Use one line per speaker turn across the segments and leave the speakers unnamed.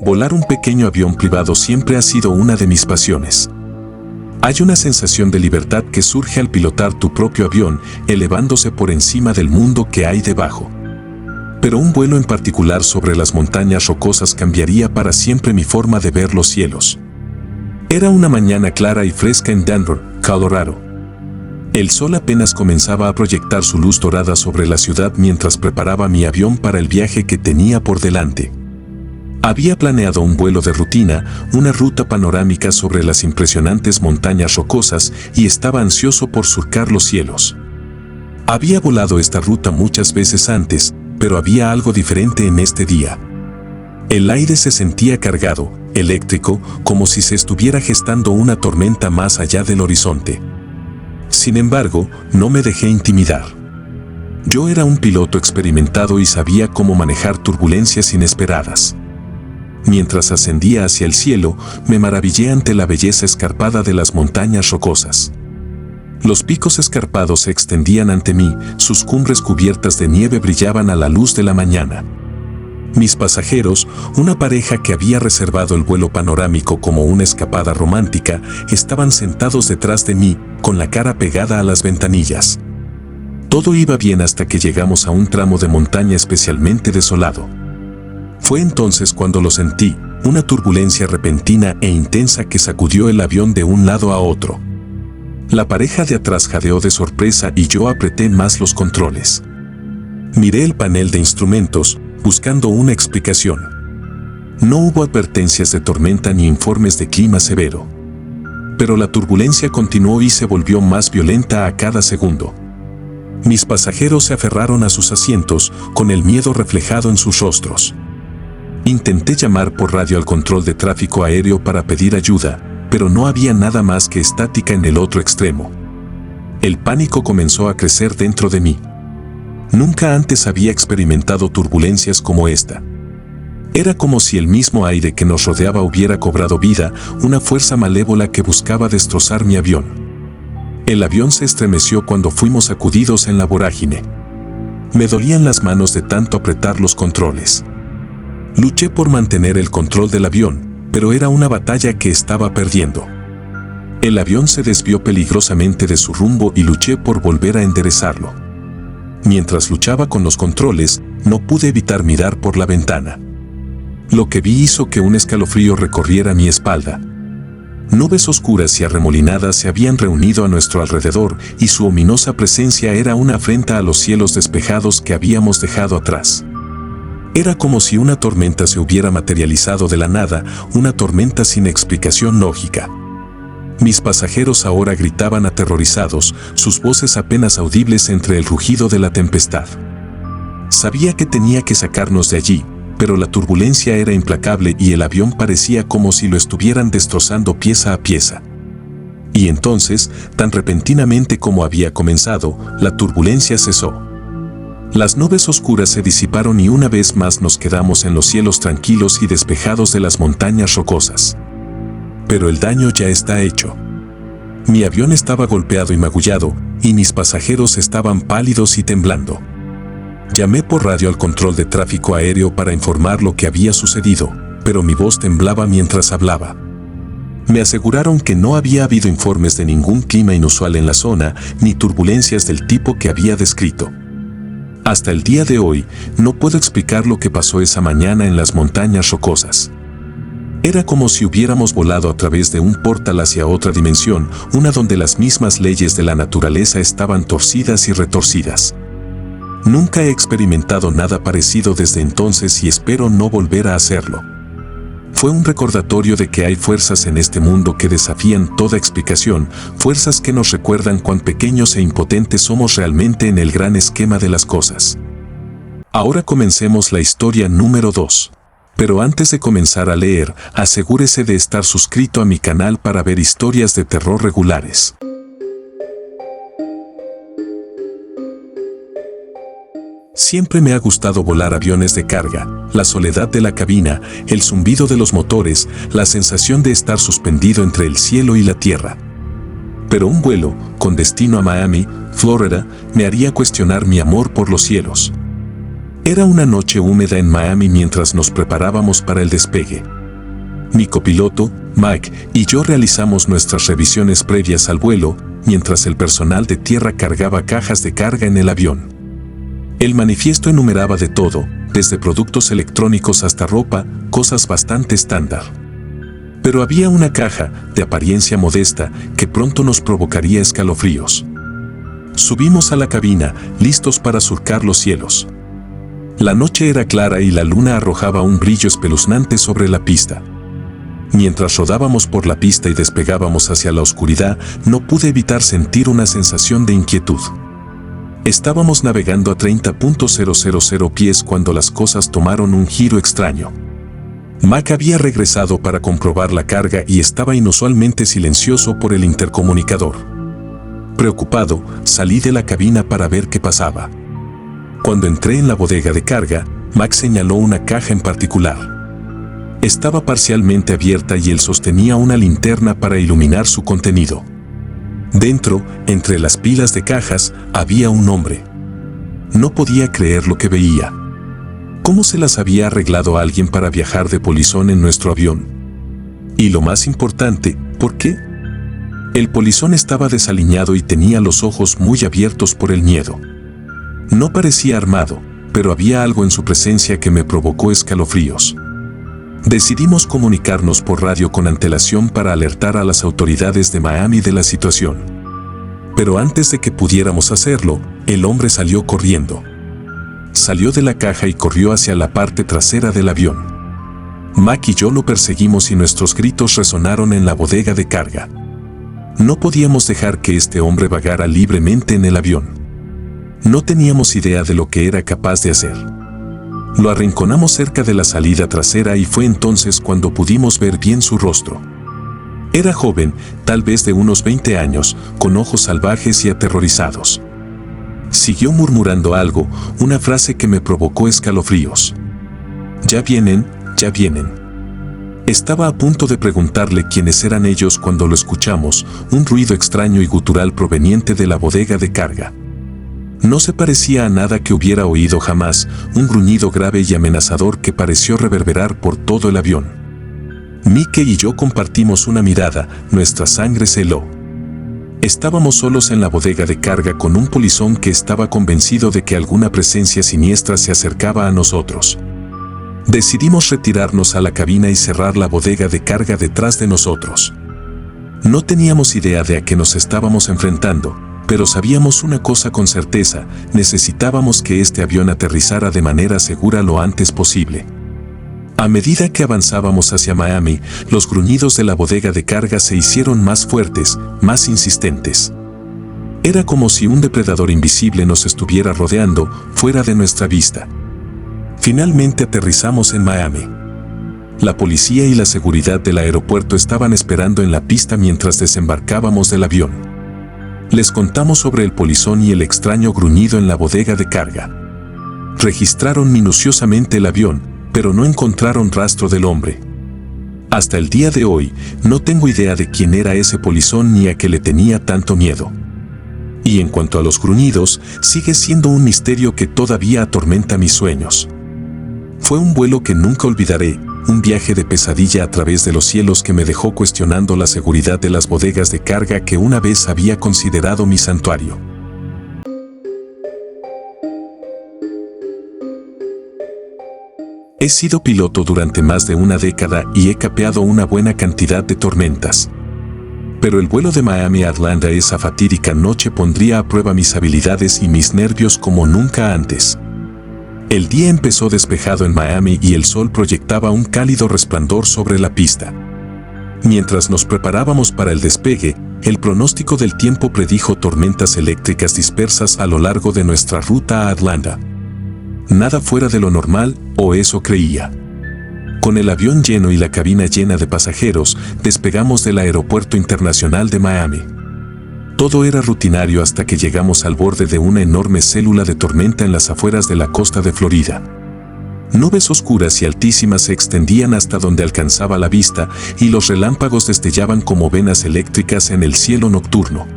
Volar un pequeño avión privado siempre ha sido una de mis pasiones. Hay una sensación de libertad que surge al pilotar tu propio avión, elevándose por encima del mundo que hay debajo. Pero un vuelo en particular sobre las montañas rocosas cambiaría para siempre mi forma de ver los cielos. Era una mañana clara y fresca en Denver, Colorado. El sol apenas comenzaba a proyectar su luz dorada sobre la ciudad mientras preparaba mi avión para el viaje que tenía por delante. Había planeado un vuelo de rutina, una ruta panorámica sobre las impresionantes montañas rocosas y estaba ansioso por surcar los cielos. Había volado esta ruta muchas veces antes, pero había algo diferente en este día. El aire se sentía cargado, eléctrico, como si se estuviera gestando una tormenta más allá del horizonte. Sin embargo, no me dejé intimidar. Yo era un piloto experimentado y sabía cómo manejar turbulencias inesperadas. Mientras ascendía hacia el cielo, me maravillé ante la belleza escarpada de las montañas rocosas. Los picos escarpados se extendían ante mí, sus cumbres cubiertas de nieve brillaban a la luz de la mañana. Mis pasajeros, una pareja que había reservado el vuelo panorámico como una escapada romántica, estaban sentados detrás de mí, con la cara pegada a las ventanillas. Todo iba bien hasta que llegamos a un tramo de montaña especialmente desolado. Fue entonces cuando lo sentí, una turbulencia repentina e intensa que sacudió el avión de un lado a otro. La pareja de atrás jadeó de sorpresa y yo apreté más los controles. Miré el panel de instrumentos, buscando una explicación. No hubo advertencias de tormenta ni informes de clima severo. Pero la turbulencia continuó y se volvió más violenta a cada segundo. Mis pasajeros se aferraron a sus asientos, con el miedo reflejado en sus rostros. Intenté llamar por radio al control de tráfico aéreo para pedir ayuda, pero no había nada más que estática en el otro extremo. El pánico comenzó a crecer dentro de mí. Nunca antes había experimentado turbulencias como esta. Era como si el mismo aire que nos rodeaba hubiera cobrado vida, una fuerza malévola que buscaba destrozar mi avión. El avión se estremeció cuando fuimos sacudidos en la vorágine. Me dolían las manos de tanto apretar los controles. Luché por mantener el control del avión, pero era una batalla que estaba perdiendo. El avión se desvió peligrosamente de su rumbo y luché por volver a enderezarlo. Mientras luchaba con los controles, no pude evitar mirar por la ventana. Lo que vi hizo que un escalofrío recorriera mi espalda. Nubes oscuras y arremolinadas se habían reunido a nuestro alrededor y su ominosa presencia era una afrenta a los cielos despejados que habíamos dejado atrás. Era como si una tormenta se hubiera materializado de la nada, una tormenta sin explicación lógica. Mis pasajeros ahora gritaban aterrorizados, sus voces apenas audibles entre el rugido de la tempestad. Sabía que tenía que sacarnos de allí, pero la turbulencia era implacable y el avión parecía como si lo estuvieran destrozando pieza a pieza. Y entonces, tan repentinamente como había comenzado, la turbulencia cesó. Las nubes oscuras se disiparon y una vez más nos quedamos en los cielos tranquilos y despejados de las montañas rocosas. Pero el daño ya está hecho. Mi avión estaba golpeado y magullado, y mis pasajeros estaban pálidos y temblando. Llamé por radio al control de tráfico aéreo para informar lo que había sucedido, pero mi voz temblaba mientras hablaba. Me aseguraron que no había habido informes de ningún clima inusual en la zona, ni turbulencias del tipo que había descrito. Hasta el día de hoy, no puedo explicar lo que pasó esa mañana en las montañas rocosas. Era como si hubiéramos volado a través de un portal hacia otra dimensión, una donde las mismas leyes de la naturaleza estaban torcidas y retorcidas. Nunca he experimentado nada parecido desde entonces y espero no volver a hacerlo. Fue un recordatorio de que hay fuerzas en este mundo que desafían toda explicación, fuerzas que nos recuerdan cuán pequeños e impotentes somos realmente en el gran esquema de las cosas. Ahora comencemos la historia número 2. Pero antes de comenzar a leer, asegúrese de estar suscrito a mi canal para ver historias de terror regulares. Siempre me ha gustado volar aviones de carga, la soledad de la cabina, el zumbido de los motores, la sensación de estar suspendido entre el cielo y la tierra. Pero un vuelo, con destino a Miami, Florida, me haría cuestionar mi amor por los cielos. Era una noche húmeda en Miami mientras nos preparábamos para el despegue. Mi copiloto, Mike, y yo realizamos nuestras revisiones previas al vuelo, mientras el personal de tierra cargaba cajas de carga en el avión. El manifiesto enumeraba de todo, desde productos electrónicos hasta ropa, cosas bastante estándar. Pero había una caja, de apariencia modesta, que pronto nos provocaría escalofríos. Subimos a la cabina, listos para surcar los cielos. La noche era clara y la luna arrojaba un brillo espeluznante sobre la pista. Mientras rodábamos por la pista y despegábamos hacia la oscuridad, no pude evitar sentir una sensación de inquietud. Estábamos navegando a 30.000 pies cuando las cosas tomaron un giro extraño. Mac había regresado para comprobar la carga y estaba inusualmente silencioso por el intercomunicador. Preocupado, salí de la cabina para ver qué pasaba. Cuando entré en la bodega de carga, Mac señaló una caja en particular. Estaba parcialmente abierta y él sostenía una linterna para iluminar su contenido. Dentro, entre las pilas de cajas, había un hombre. No podía creer lo que veía. ¿Cómo se las había arreglado alguien para viajar de polizón en nuestro avión? Y lo más importante, ¿por qué? El polizón estaba desaliñado y tenía los ojos muy abiertos por el miedo. No parecía armado, pero había algo en su presencia que me provocó escalofríos. Decidimos comunicarnos por radio con antelación para alertar a las autoridades de Miami de la situación. Pero antes de que pudiéramos hacerlo, el hombre salió corriendo. Salió de la caja y corrió hacia la parte trasera del avión. Mac y yo lo perseguimos y nuestros gritos resonaron en la bodega de carga. No podíamos dejar que este hombre vagara libremente en el avión. No teníamos idea de lo que era capaz de hacer. Lo arrinconamos cerca de la salida trasera y fue entonces cuando pudimos ver bien su rostro. Era joven, tal vez de unos 20 años, con ojos salvajes y aterrorizados. Siguió murmurando algo, una frase que me provocó escalofríos. «Ya vienen, ya vienen». Estaba a punto de preguntarle quiénes eran ellos cuando lo escuchamos, un ruido extraño y gutural proveniente de la bodega de carga. No se parecía a nada que hubiera oído jamás, un gruñido grave y amenazador que pareció reverberar por todo el avión. Mike y yo compartimos una mirada, nuestra sangre se heló. Estábamos solos en la bodega de carga con un polizón que estaba convencido de que alguna presencia siniestra se acercaba a nosotros. Decidimos retirarnos a la cabina y cerrar la bodega de carga detrás de nosotros. No teníamos idea de a qué nos estábamos enfrentando, pero sabíamos una cosa con certeza: necesitábamos que este avión aterrizara de manera segura lo antes posible. A medida que avanzábamos hacia Miami, los gruñidos de la bodega de carga se hicieron más fuertes, más insistentes. Era como si un depredador invisible nos estuviera rodeando, fuera de nuestra vista. Finalmente aterrizamos en Miami. La policía y la seguridad del aeropuerto estaban esperando en la pista mientras desembarcábamos del avión. Les contamos sobre el polizón y el extraño gruñido en la bodega de carga. Registraron minuciosamente el avión, pero no encontraron rastro del hombre. Hasta el día de hoy, no tengo idea de quién era ese polizón ni a qué le tenía tanto miedo. Y en cuanto a los gruñidos, sigue siendo un misterio que todavía atormenta mis sueños. Fue un vuelo que nunca olvidaré, un viaje de pesadilla a través de los cielos que me dejó cuestionando la seguridad de las bodegas de carga que una vez había considerado mi santuario. He sido piloto durante más de una década y he capeado una buena cantidad de tormentas. Pero el vuelo de Miami a Atlanta esa fatídica noche pondría a prueba mis habilidades y mis nervios como nunca antes. El día empezó despejado en Miami y el sol proyectaba un cálido resplandor sobre la pista. Mientras nos preparábamos para el despegue, el pronóstico del tiempo predijo tormentas eléctricas dispersas a lo largo de nuestra ruta a Atlanta. Nada fuera de lo normal, o eso creía. Con el avión lleno y la cabina llena de pasajeros, despegamos del Aeropuerto Internacional de Miami. Todo era rutinario hasta que llegamos al borde de una enorme célula de tormenta en las afueras de la costa de Florida. Nubes oscuras y altísimas se extendían hasta donde alcanzaba la vista y los relámpagos destellaban como venas eléctricas en el cielo nocturno.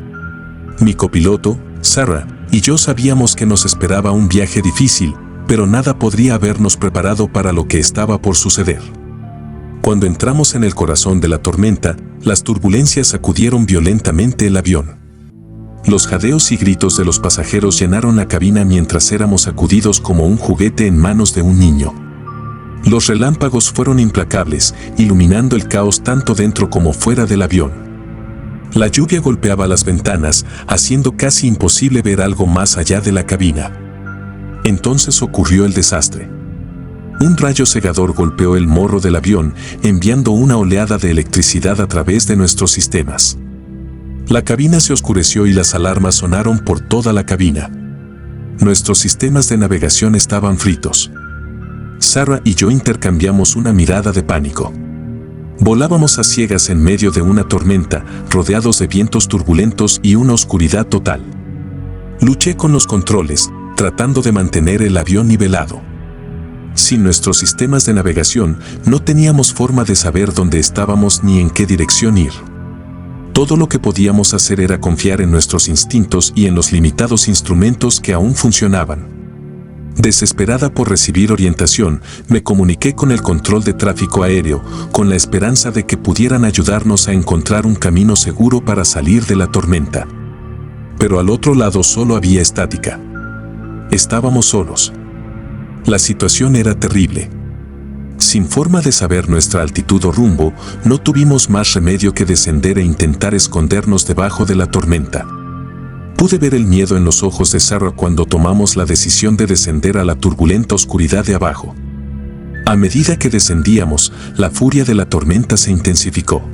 Mi copiloto, Sarah, y yo sabíamos que nos esperaba un viaje difícil, pero nada podría habernos preparado para lo que estaba por suceder. Cuando entramos en el corazón de la tormenta, las turbulencias sacudieron violentamente el avión. Los jadeos y gritos de los pasajeros llenaron la cabina mientras éramos sacudidos como un juguete en manos de un niño. Los relámpagos fueron implacables, iluminando el caos tanto dentro como fuera del avión. La lluvia golpeaba las ventanas, haciendo casi imposible ver algo más allá de la cabina. Entonces ocurrió el desastre. Un rayo cegador golpeó el morro del avión, enviando una oleada de electricidad a través de nuestros sistemas. La cabina se oscureció y las alarmas sonaron por toda la cabina. Nuestros sistemas de navegación estaban fritos. Sarah y yo intercambiamos una mirada de pánico. Volábamos a ciegas en medio de una tormenta, rodeados de vientos turbulentos y una oscuridad total. Luché con los controles, tratando de mantener el avión nivelado. Sin nuestros sistemas de navegación, no teníamos forma de saber dónde estábamos ni en qué dirección ir. Todo lo que podíamos hacer era confiar en nuestros instintos y en los limitados instrumentos que aún funcionaban. Desesperada por recibir orientación, me comuniqué con el control de tráfico aéreo, con la esperanza de que pudieran ayudarnos a encontrar un camino seguro para salir de la tormenta. Pero al otro lado solo había estática. Estábamos solos. La situación era terrible. Sin forma de saber nuestra altitud o rumbo, no tuvimos más remedio que descender e intentar escondernos debajo de la tormenta. Pude ver el miedo en los ojos de Sarah cuando tomamos la decisión de descender a la turbulenta oscuridad de abajo. A medida que descendíamos, la furia de la tormenta se intensificó.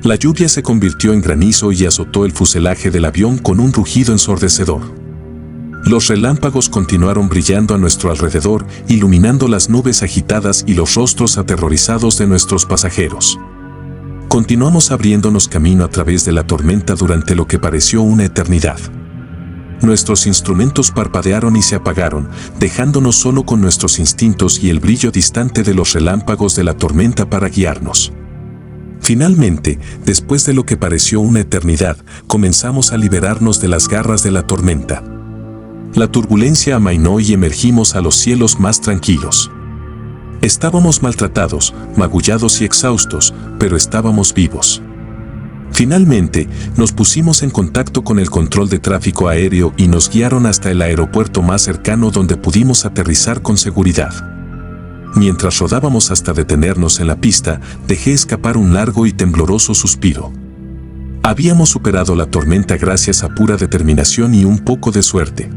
La lluvia se convirtió en granizo y azotó el fuselaje del avión con un rugido ensordecedor. Los relámpagos continuaron brillando a nuestro alrededor, iluminando las nubes agitadas y los rostros aterrorizados de nuestros pasajeros. Continuamos abriéndonos camino a través de la tormenta durante lo que pareció una eternidad. Nuestros instrumentos parpadearon y se apagaron, dejándonos solo con nuestros instintos y el brillo distante de los relámpagos de la tormenta para guiarnos. Finalmente, después de lo que pareció una eternidad, comenzamos a liberarnos de las garras de la tormenta. La turbulencia amainó y emergimos a los cielos más tranquilos. Estábamos maltratados, magullados y exhaustos, pero estábamos vivos. Finalmente, nos pusimos en contacto con el control de tráfico aéreo y nos guiaron hasta el aeropuerto más cercano donde pudimos aterrizar con seguridad. Mientras rodábamos hasta detenernos en la pista, dejé escapar un largo y tembloroso suspiro. Habíamos superado la tormenta gracias a pura determinación y un poco de suerte.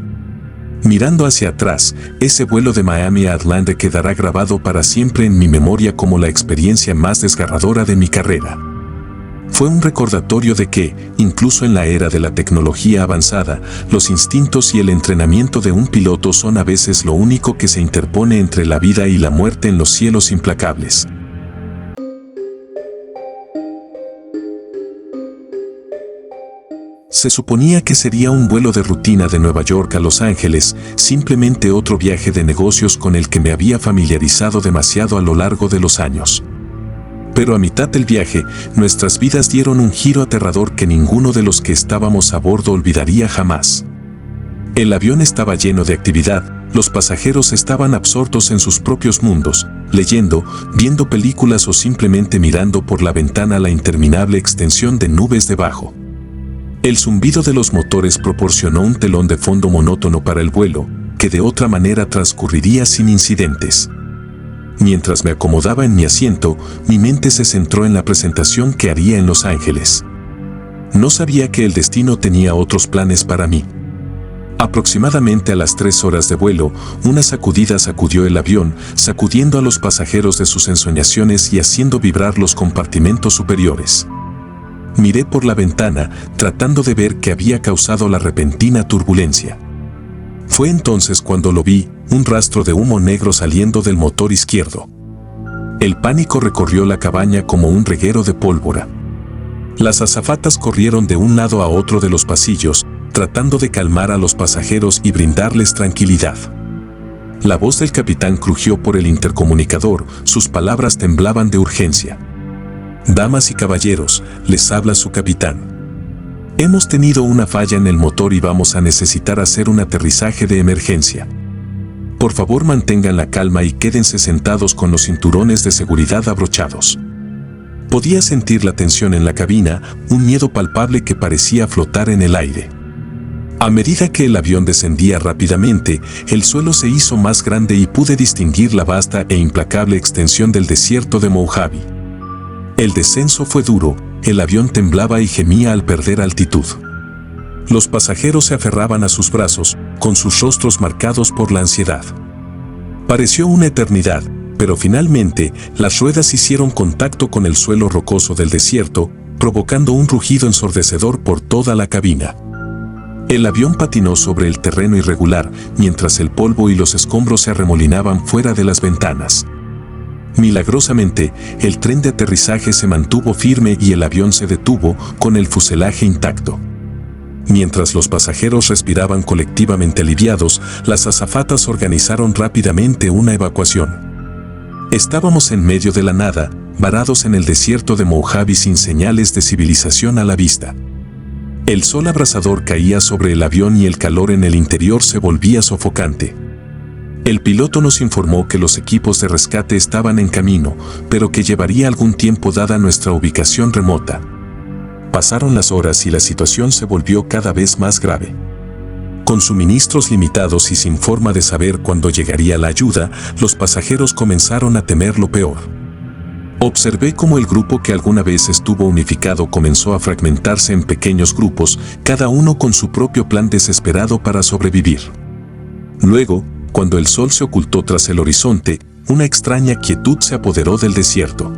Mirando hacia atrás, ese vuelo de Miami a Atlanta quedará grabado para siempre en mi memoria como la experiencia más desgarradora de mi carrera. Fue un recordatorio de que, incluso en la era de la tecnología avanzada, los instintos y el entrenamiento de un piloto son a veces lo único que se interpone entre la vida y la muerte en los cielos implacables. Se suponía que sería un vuelo de rutina de Nueva York a Los Ángeles, simplemente otro viaje de negocios con el que me había familiarizado demasiado a lo largo de los años. Pero a mitad del viaje, nuestras vidas dieron un giro aterrador que ninguno de los que estábamos a bordo olvidaría jamás. El avión estaba lleno de actividad, los pasajeros estaban absortos en sus propios mundos, leyendo, viendo películas o simplemente mirando por la ventana la interminable extensión de nubes debajo. El zumbido de los motores proporcionó un telón de fondo monótono para el vuelo, que de otra manera transcurriría sin incidentes. Mientras me acomodaba en mi asiento, mi mente se centró en la presentación que haría en Los Ángeles. No sabía que el destino tenía otros planes para mí. Aproximadamente a las 3 horas de vuelo, una sacudida sacudió el avión, sacudiendo a los pasajeros de sus ensoñaciones y haciendo vibrar los compartimentos superiores. Miré por la ventana, tratando de ver qué había causado la repentina turbulencia. Fue entonces cuando lo vi, un rastro de humo negro saliendo del motor izquierdo. El pánico recorrió la cabaña como un reguero de pólvora. Las azafatas corrieron de un lado a otro de los pasillos, tratando de calmar a los pasajeros y brindarles tranquilidad. La voz del capitán crujió por el intercomunicador, sus palabras temblaban de urgencia. «Damas y caballeros, les habla su capitán. Hemos tenido una falla en el motor y vamos a necesitar hacer un aterrizaje de emergencia. Por favor, mantengan la calma y quédense sentados con los cinturones de seguridad abrochados. Podía sentir la tensión en la cabina, un miedo palpable que parecía flotar en el aire. A medida que el avión descendía rápidamente, el suelo se hizo más grande y pude distinguir la vasta e implacable extensión del desierto de Mojave. El descenso fue duro, el avión temblaba y gemía al perder altitud. Los pasajeros se aferraban a sus brazos, con sus rostros marcados por la ansiedad. Pareció una eternidad, pero finalmente las ruedas hicieron contacto con el suelo rocoso del desierto, provocando un rugido ensordecedor por toda la cabina. El avión patinó sobre el terreno irregular, mientras el polvo y los escombros se arremolinaban fuera de las ventanas. Milagrosamente, el tren de aterrizaje se mantuvo firme y el avión se detuvo, con el fuselaje intacto. Mientras los pasajeros respiraban colectivamente aliviados, las azafatas organizaron rápidamente una evacuación. Estábamos en medio de la nada, varados en el desierto de Mojave sin señales de civilización a la vista. El sol abrasador caía sobre el avión y el calor en el interior se volvía sofocante. El piloto nos informó que los equipos de rescate estaban en camino, pero que llevaría algún tiempo dada nuestra ubicación remota. Pasaron las horas y la situación se volvió cada vez más grave. Con suministros limitados y sin forma de saber cuándo llegaría la ayuda, los pasajeros comenzaron a temer lo peor. Observé cómo el grupo que alguna vez estuvo unificado comenzó a fragmentarse en pequeños grupos, cada uno con su propio plan desesperado para sobrevivir. Luego, cuando el sol se ocultó tras el horizonte, una extraña quietud se apoderó del desierto.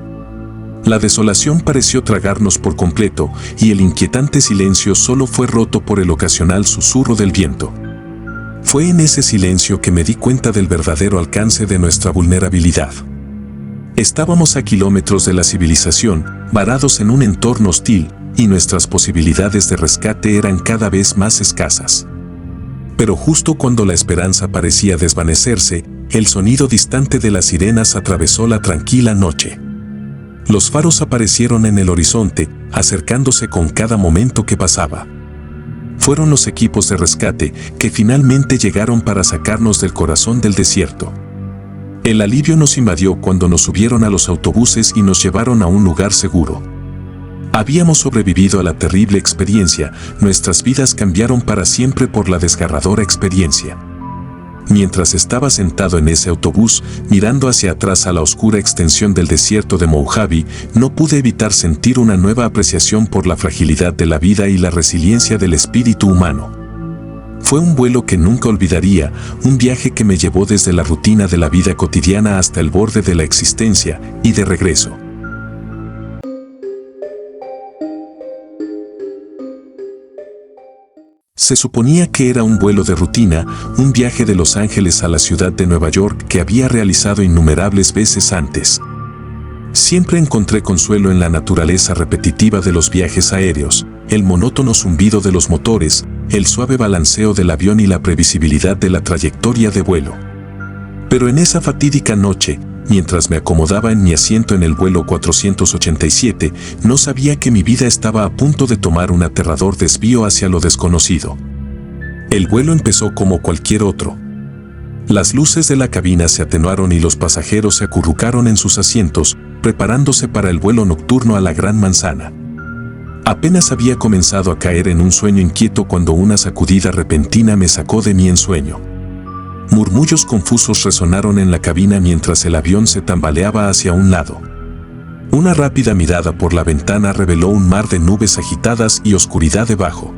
La desolación pareció tragarnos por completo, y el inquietante silencio solo fue roto por el ocasional susurro del viento. Fue en ese silencio que me di cuenta del verdadero alcance de nuestra vulnerabilidad. Estábamos a kilómetros de la civilización, varados en un entorno hostil, y nuestras posibilidades de rescate eran cada vez más escasas. Pero justo cuando la esperanza parecía desvanecerse, el sonido distante de las sirenas atravesó la tranquila noche. Los faros aparecieron en el horizonte, acercándose con cada momento que pasaba. Fueron los equipos de rescate que finalmente llegaron para sacarnos del corazón del desierto. El alivio nos invadió cuando nos subieron a los autobuses y nos llevaron a un lugar seguro. Habíamos sobrevivido a la terrible experiencia, nuestras vidas cambiaron para siempre por la desgarradora experiencia. Mientras estaba sentado en ese autobús, mirando hacia atrás a la oscura extensión del desierto de Mojave, no pude evitar sentir una nueva apreciación por la fragilidad de la vida y la resiliencia del espíritu humano. Fue un vuelo que nunca olvidaría, un viaje que me llevó desde la rutina de la vida cotidiana hasta el borde de la existencia, y de regreso. Se suponía que era un vuelo de rutina, un viaje de Los Ángeles a la ciudad de Nueva York que había realizado innumerables veces antes. Siempre encontré consuelo en la naturaleza repetitiva de los viajes aéreos, el monótono zumbido de los motores, el suave balanceo del avión y la previsibilidad de la trayectoria de vuelo. Pero en esa fatídica noche, mientras me acomodaba en mi asiento en el vuelo 487, no sabía que mi vida estaba a punto de tomar un aterrador desvío hacia lo desconocido. El vuelo empezó como cualquier otro. Las luces de la cabina se atenuaron y los pasajeros se acurrucaron en sus asientos, preparándose para el vuelo nocturno a la Gran Manzana. Apenas había comenzado a caer en un sueño inquieto cuando una sacudida repentina me sacó de mi ensueño. Murmullos confusos resonaron en la cabina mientras el avión se tambaleaba hacia un lado. Una rápida mirada por la ventana reveló un mar de nubes agitadas y oscuridad debajo.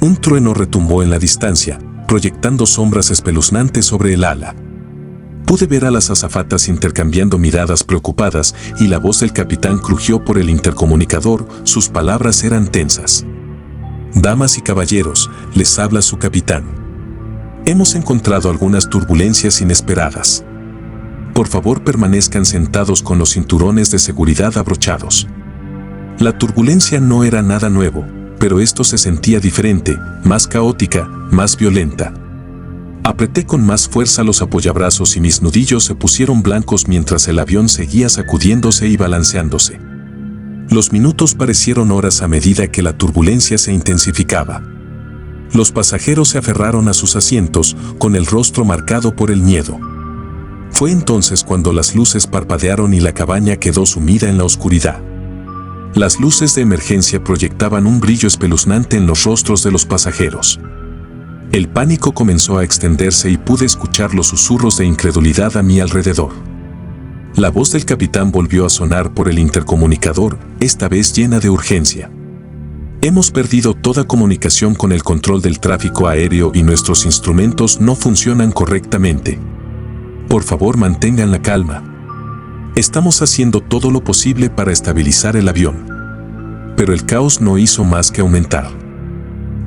Un trueno retumbó en la distancia, proyectando sombras espeluznantes sobre el ala. Pude ver a las azafatas intercambiando miradas preocupadas y la voz del capitán crujió por el intercomunicador, sus palabras eran tensas. «Damas y caballeros, les habla su capitán. Hemos encontrado algunas turbulencias inesperadas. Por favor, permanezcan sentados con los cinturones de seguridad abrochados». La turbulencia no era nada nuevo, pero esto se sentía diferente, más caótica, más violenta. Apreté con más fuerza los apoyabrazos y mis nudillos se pusieron blancos mientras el avión seguía sacudiéndose y balanceándose. Los minutos parecieron horas a medida que la turbulencia se intensificaba. Los pasajeros se aferraron a sus asientos con el rostro marcado por el miedo. Fue entonces cuando las luces parpadearon y la cabaña quedó sumida en la oscuridad. Las luces de emergencia proyectaban un brillo espeluznante en los rostros de los pasajeros. El pánico comenzó a extenderse y pude escuchar los susurros de incredulidad a mi alrededor. La voz del capitán volvió a sonar por el intercomunicador, esta vez llena de urgencia. Hemos perdido toda comunicación con el control del tráfico aéreo y nuestros instrumentos no funcionan correctamente. Por favor, mantengan la calma. Estamos haciendo todo lo posible para estabilizar el avión. Pero el caos no hizo más que aumentar.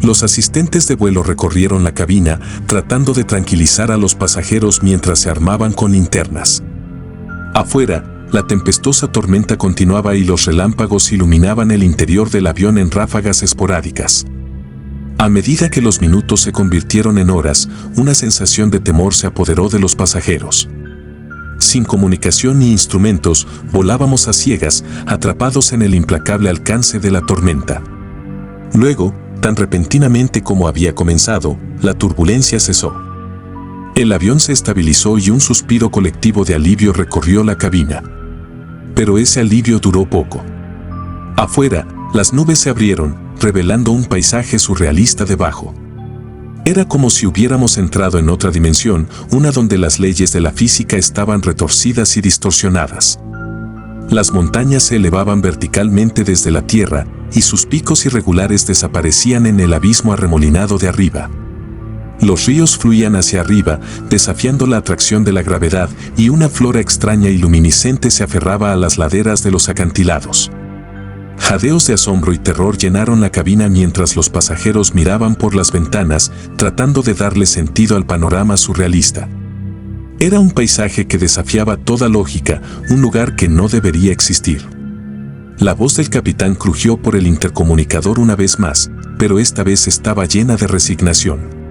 Los asistentes de vuelo recorrieron la cabina tratando de tranquilizar a los pasajeros mientras se armaban con linternas. Afuera, la tempestuosa tormenta continuaba y los relámpagos iluminaban el interior del avión en ráfagas esporádicas. A medida que los minutos se convirtieron en horas, una sensación de temor se apoderó de los pasajeros. Sin comunicación ni instrumentos, volábamos a ciegas, atrapados en el implacable alcance de la tormenta. Luego, tan repentinamente como había comenzado, la turbulencia cesó. El avión se estabilizó y un suspiro colectivo de alivio recorrió la cabina. Pero ese alivio duró poco. Afuera, las nubes se abrieron, revelando un paisaje surrealista debajo. Era como si hubiéramos entrado en otra dimensión, una donde las leyes de la física estaban retorcidas y distorsionadas. Las montañas se elevaban verticalmente desde la tierra, y sus picos irregulares desaparecían en el abismo arremolinado de arriba. Los ríos fluían hacia arriba, desafiando la atracción de la gravedad, y una flora extraña y luminiscente se aferraba a las laderas de los acantilados. Jadeos de asombro y terror llenaron la cabina mientras los pasajeros miraban por las ventanas, tratando de darle sentido al panorama surrealista. Era un paisaje que desafiaba toda lógica, un lugar que no debería existir. La voz del capitán crujió por el intercomunicador una vez más, pero esta vez estaba llena de resignación.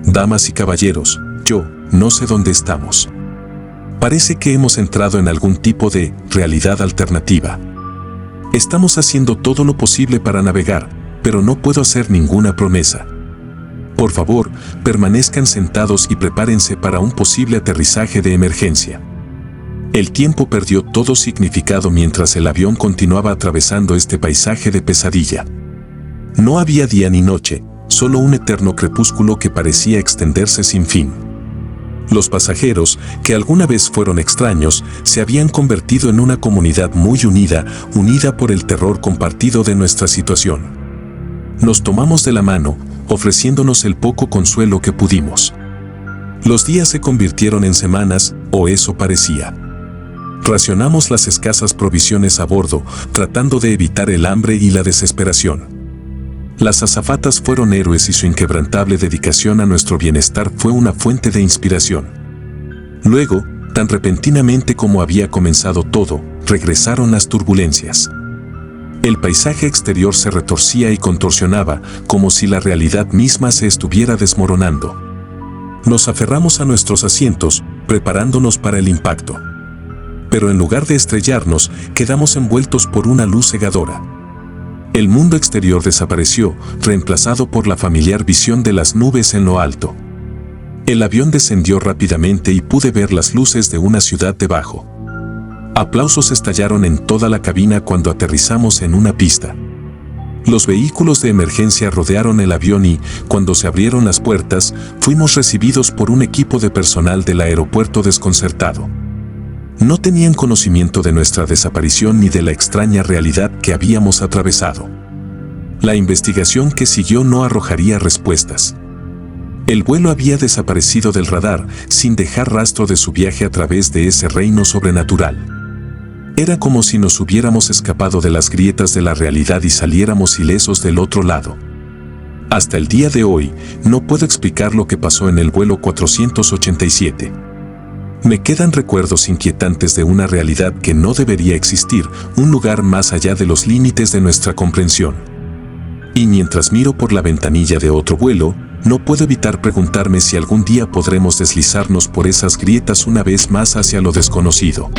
Damas y caballeros, yo no sé dónde estamos. Parece que hemos entrado en algún tipo de realidad alternativa. Estamos haciendo todo lo posible para navegar, pero no puedo hacer ninguna promesa. Por favor, permanezcan sentados y prepárense para un posible aterrizaje de emergencia. El tiempo perdió todo significado mientras el avión continuaba atravesando este paisaje de pesadilla. No había día ni noche, solo un eterno crepúsculo que parecía extenderse sin fin. Los pasajeros, que alguna vez fueron extraños, se habían convertido en una comunidad muy unida por el terror compartido de nuestra situación. Nos tomamos de la mano, ofreciéndonos el poco consuelo que pudimos. Los días se convirtieron en semanas, o eso parecía. Racionamos las escasas provisiones a bordo, tratando de evitar el hambre y la desesperación. Las azafatas fueron héroes y su inquebrantable dedicación a nuestro bienestar fue una fuente de inspiración. Luego, tan repentinamente como había comenzado todo, regresaron las turbulencias. El paisaje exterior se retorcía y contorsionaba, como si la realidad misma se estuviera desmoronando. Nos aferramos a nuestros asientos, preparándonos para el impacto. Pero en lugar de estrellarnos, quedamos envueltos por una luz cegadora. El mundo exterior desapareció, reemplazado por la familiar visión de las nubes en lo alto. El avión descendió rápidamente y pude ver las luces de una ciudad debajo. Aplausos estallaron en toda la cabina cuando aterrizamos en una pista. Los vehículos de emergencia rodearon el avión y, cuando se abrieron las puertas, fuimos recibidos por un equipo de personal del aeropuerto desconcertado. No tenían conocimiento de nuestra desaparición ni de la extraña realidad que habíamos atravesado. La investigación que siguió no arrojaría respuestas. El vuelo había desaparecido del radar sin dejar rastro de su viaje a través de ese reino sobrenatural. Era como si nos hubiéramos escapado de las grietas de la realidad y saliéramos ilesos del otro lado. Hasta el día de hoy, no puedo explicar lo que pasó en el vuelo 487. Me quedan recuerdos inquietantes de una realidad que no debería existir, un lugar más allá de los límites de nuestra comprensión. Y mientras miro por la ventanilla de otro vuelo, no puedo evitar preguntarme si algún día podremos deslizarnos por esas grietas una vez más hacia lo desconocido.